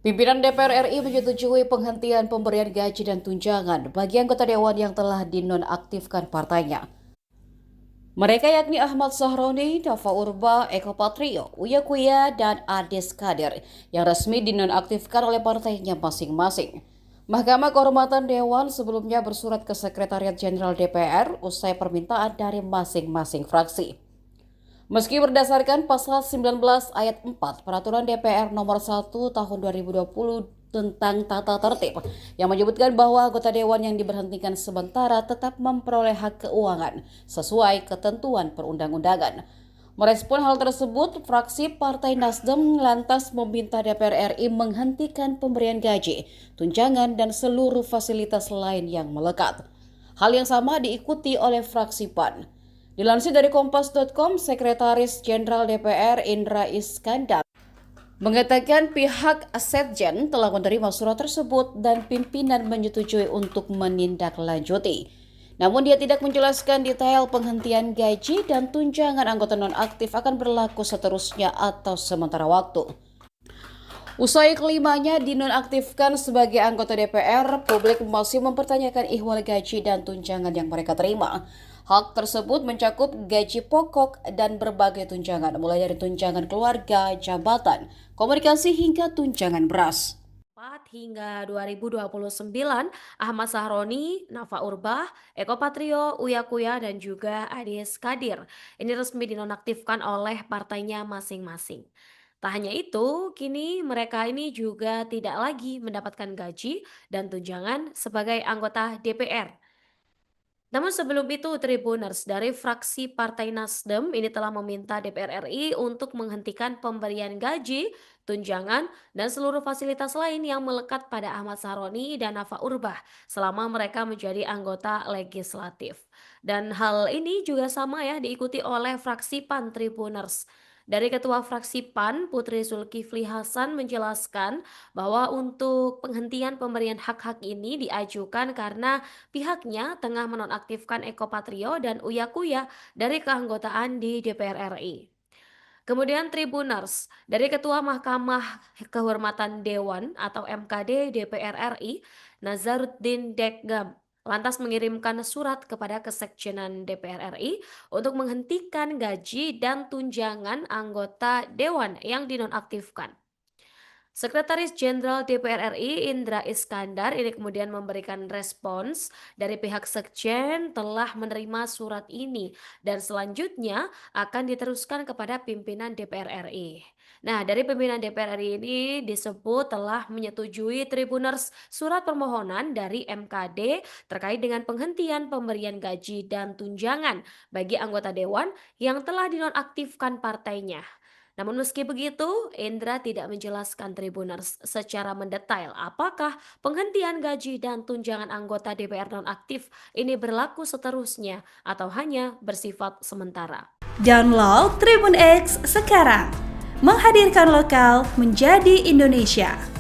Pimpinan DPR RI menyetujui penghentian pemberian gaji dan tunjangan bagi anggota dewan yang telah dinonaktifkan partainya. Mereka yakni Ahmad Sahroni, Nafa Urba, Eko Patrio, Uya Kuya, dan Ades Kadir yang resmi dinonaktifkan oleh partainya masing-masing. Mahkamah Kehormatan Dewan sebelumnya bersurat ke Sekretariat Jenderal DPR usai permintaan dari masing-masing fraksi. Meski berdasarkan pasal 19 ayat 4 Peraturan DPR nomor 1 tahun 2020 tentang tata tertib yang menyebutkan bahwa anggota dewan yang diberhentikan sementara tetap memperoleh hak keuangan sesuai ketentuan perundang-undangan. Merespon hal tersebut, fraksi Partai Nasdem lantas meminta DPR RI menghentikan pemberian gaji, tunjangan, dan seluruh fasilitas lain yang melekat. Hal yang sama diikuti oleh fraksi PAN. Dilansir dari Kompas.com, Sekretaris Jenderal DPR Indra Iskandar mengatakan pihak Setjen telah menerima surat tersebut dan pimpinan menyetujui untuk menindaklanjuti. Namun dia tidak menjelaskan detail penghentian gaji dan tunjangan anggota nonaktif akan berlaku seterusnya atau sementara waktu. Usai kelimanya dinonaktifkan sebagai anggota DPR, publik masih mempertanyakan ihwal gaji dan tunjangan yang mereka terima. Hak tersebut mencakup gaji pokok dan berbagai tunjangan, mulai dari tunjangan keluarga, jabatan, komunikasi hingga tunjangan beras. Hingga 2029, Ahmad Sahroni, Nafa Urbah, Eko Patrio, Uya Kuya, dan juga Ades Kadir ini resmi dinonaktifkan oleh partainya masing-masing. Tak hanya itu, kini mereka ini juga tidak lagi mendapatkan gaji dan tunjangan sebagai anggota DPR. Namun sebelum itu, Tribuners dari fraksi Partai Nasdem ini telah meminta DPR RI untuk menghentikan pemberian gaji, tunjangan, dan seluruh fasilitas lain yang melekat pada Ahmad Saroni dan Nafa Urbah selama mereka menjadi anggota legislatif. Dan hal ini juga sama ya diikuti oleh fraksi PAN Tribuners. Dari Ketua Fraksi PAN, Putri Zulkifli Hasan menjelaskan bahwa untuk penghentian pemberian hak-hak ini diajukan karena pihaknya tengah menonaktifkan Eko Patrio dan Uya Kuya dari keanggotaan di DPR RI. Kemudian Tribuners dari Ketua Mahkamah Kehormatan Dewan atau MKD DPR RI, Nazaruddin Dekgam, lantas mengirimkan surat kepada Kesekjenan DPR RI untuk menghentikan gaji dan tunjangan anggota dewan yang dinonaktifkan. Sekretaris Jenderal DPR RI Indra Iskandar ini kemudian memberikan respons dari pihak Sekjen telah menerima surat ini dan selanjutnya akan diteruskan kepada pimpinan DPR RI. Nah, dari pimpinan DPR RI ini disebut telah menyetujui Tribuners surat permohonan dari MKD terkait dengan penghentian pemberian gaji dan tunjangan bagi anggota dewan yang telah dinonaktifkan partainya. Namun meski begitu, Indra tidak menjelaskan Tribuners secara mendetail apakah penghentian gaji dan tunjangan anggota DPR nonaktif ini berlaku seterusnya atau hanya bersifat sementara. Download Tribun X sekarang, menghadirkan lokal menjadi Indonesia.